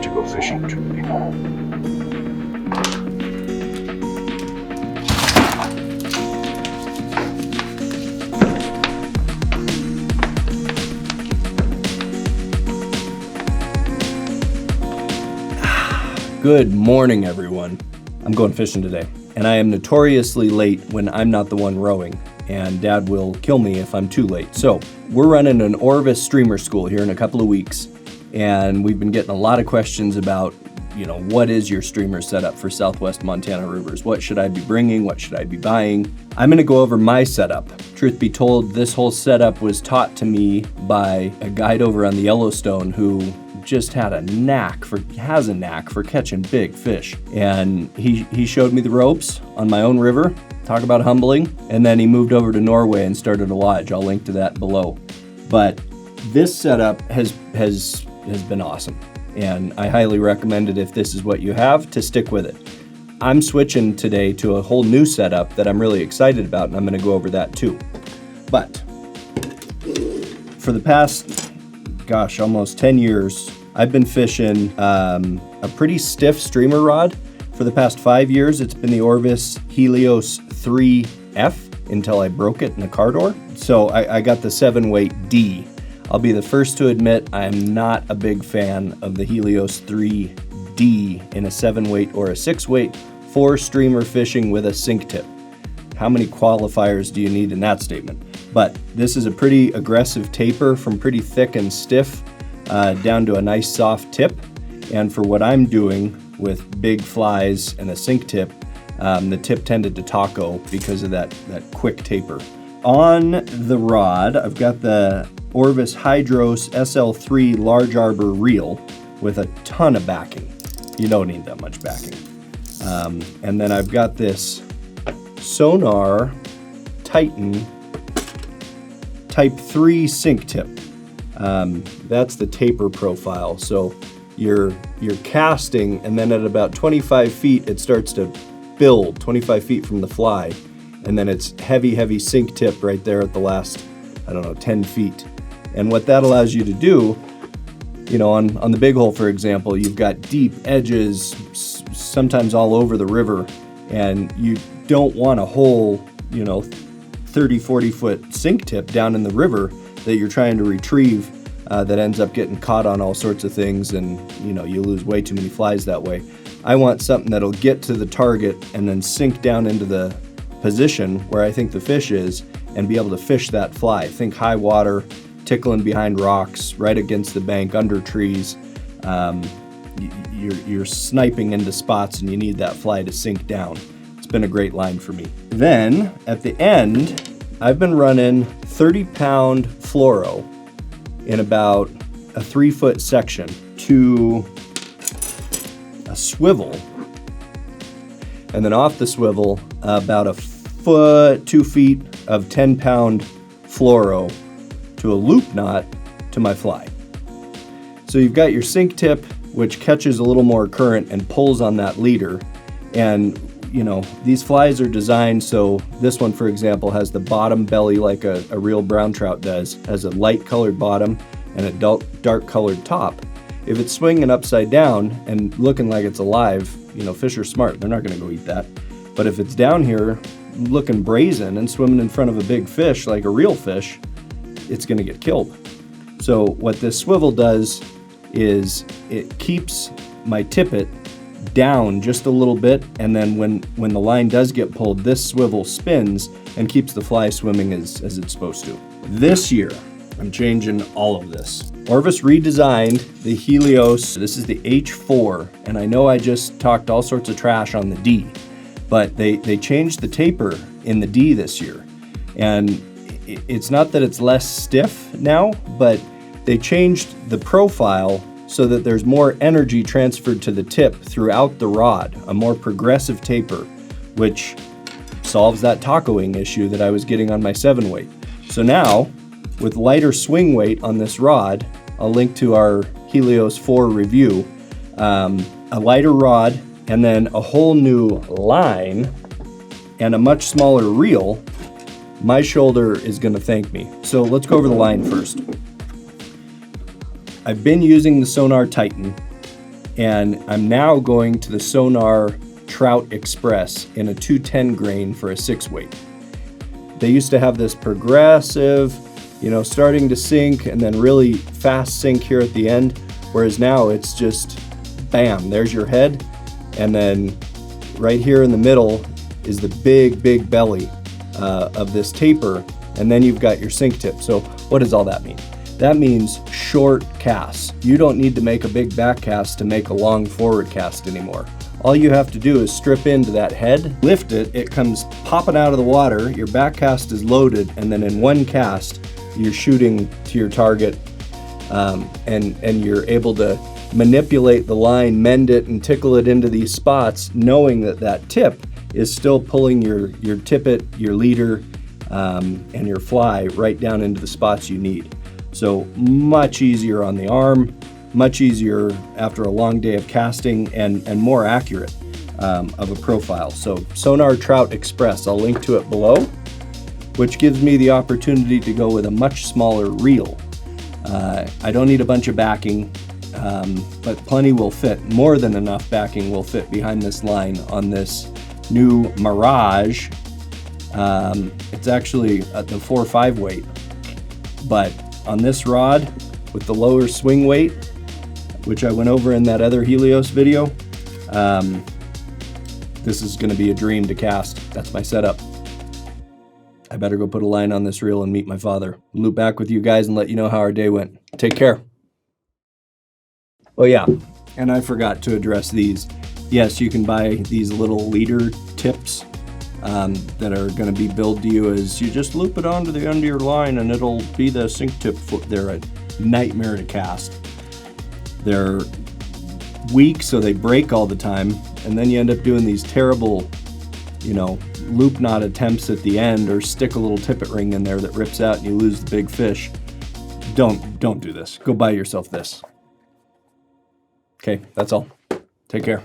to go fishing today. Good morning, everyone. I'm going fishing today, and I am notoriously late when I'm not the one rowing, and Dad will kill me if I'm too late. So we're running an Orvis streamer school here in a couple of weeks, and we've been getting a lot of questions about, what is your streamer setup for Southwest Montana rivers? What should I be bringing? What should I be buying? I'm gonna go over my setup. Truth be told, this whole setup was taught to me by a guide over on the Yellowstone who just has a knack for catching big fish. And he showed me the ropes on my own river. Talk about humbling. And then he moved over to Norway and started a lodge. I'll link to that below. But this setup has been awesome. And I highly recommend it if this is what you have, to stick with it. I'm switching today to a whole new setup that I'm really excited about, and I'm gonna go over that too. But for the past, almost 10 years, I've been fishing a pretty stiff streamer rod. For the past 5 years, it's been the Orvis Helios 3F until I broke it in a car door. So I got the 7-weight D. I'll be the first to admit I am not a big fan of the Helios 3D in a 7-weight or a 6-weight for streamer fishing with a sink tip. How many qualifiers do you need in that statement? But this is a pretty aggressive taper from pretty thick and stiff down to a nice soft tip. And for what I'm doing with big flies and a sink tip, the tip tended to taco because of that quick taper. On the rod, I've got the Orvis Hydros SL3 Large Arbor reel with a ton of backing. You don't need that much backing. And then I've got this Sonar Titan Type 3 sink tip. That's the taper profile. So you're casting, and then at about 25 feet, it starts to build 25 feet from the fly. And then it's heavy sink tip right there at the last, 10 feet. And what that allows you to do, on the big hole, for example, you've got deep edges, sometimes all over the river, and you don't want a whole, 30, 40 foot sink tip down in the river that you're trying to retrieve that ends up getting caught on all sorts of things, and you lose way too many flies that way. I want something that'll get to the target and then sink down into the position where I think the fish is and be able to fish that fly. Think high water, tickling behind rocks, right against the bank, under trees. You're sniping into spots and you need that fly to sink down. It's been a great line for me. Then at the end, I've been running 30-pound fluoro in about a 3-foot section to a swivel. And then off the swivel, about a foot, 2 feet of 10-pound fluoro to a loop knot to my fly. So you've got your sink tip, which catches a little more current and pulls on that leader. And these flies are designed so this one, for example, has the bottom belly like a real brown trout does, has a light colored bottom and a dark colored top. If it's swinging upside down and looking like it's alive, fish are smart. They're not gonna go eat that. But if it's down here looking brazen and swimming in front of a big fish, like a real fish, it's gonna get killed. So what this swivel does is it keeps my tippet down just a little bit, and then when the line does get pulled, this swivel spins and keeps the fly swimming as it's supposed to. This year, I'm changing all of this. Orvis redesigned the Helios. This is the H4, and I know I just talked all sorts of trash on the D, but they changed the taper in the D this year. And it's not that it's less stiff now, but they changed the profile so that there's more energy transferred to the tip throughout the rod, a more progressive taper, which solves that tacoing issue that I was getting on my 7-weight. So now, with lighter swing weight on this rod, I'll link to our Helios 4 review, a lighter rod, and then a whole new line and a much smaller reel, my shoulder is gonna thank me. So let's go over the line first. I've been using the Sonar Titan And I'm now going to the Sonar Trout Express in a 210 grain for a 6 weight. They used to have this progressive, starting to sink and then really fast sink here at the end, whereas now it's just bam, there's your head, and then right here in the middle is the big belly of this taper, and then you've got your sink tip. So what does all that mean? That means short casts. You don't need to make a big back cast to make a long forward cast anymore. All you have to do is strip into that head, lift it, it comes popping out of the water, your back cast is loaded, and then in one cast, you're shooting to your target, and you're able to manipulate the line, mend it, and tickle it into these spots, knowing that that tip is still pulling your tippet, your leader, and your fly right down into the spots you need. So much easier on the arm, much easier after a long day of casting, and more accurate of a profile. So Sonar Trout Express, I'll link to it below, which gives me the opportunity to go with a much smaller reel. I don't need a bunch of backing, but plenty will fit. More than enough backing will fit behind this line on this new Mirage. It's actually at the 4.5 weight, but on this rod with the lower swing weight, which I went over in that other Helios video, this is going to be a dream to cast. That's my setup. I better go put a line on this reel and meet my father. Loop back with you guys and let you know how our day went. Take care. Oh yeah, and I forgot to address these. Yes, you can buy these little leader tips that are going to be billed to you as you just loop it onto the end of your line and it'll be the sink tip foot. They're a nightmare to cast. They're weak, so they break all the time, and then you end up doing these terrible, loop knot attempts at the end, or stick a little tippet ring in there that rips out and you lose the big fish. Don't do this. Go buy yourself this. Okay, that's all. Take care.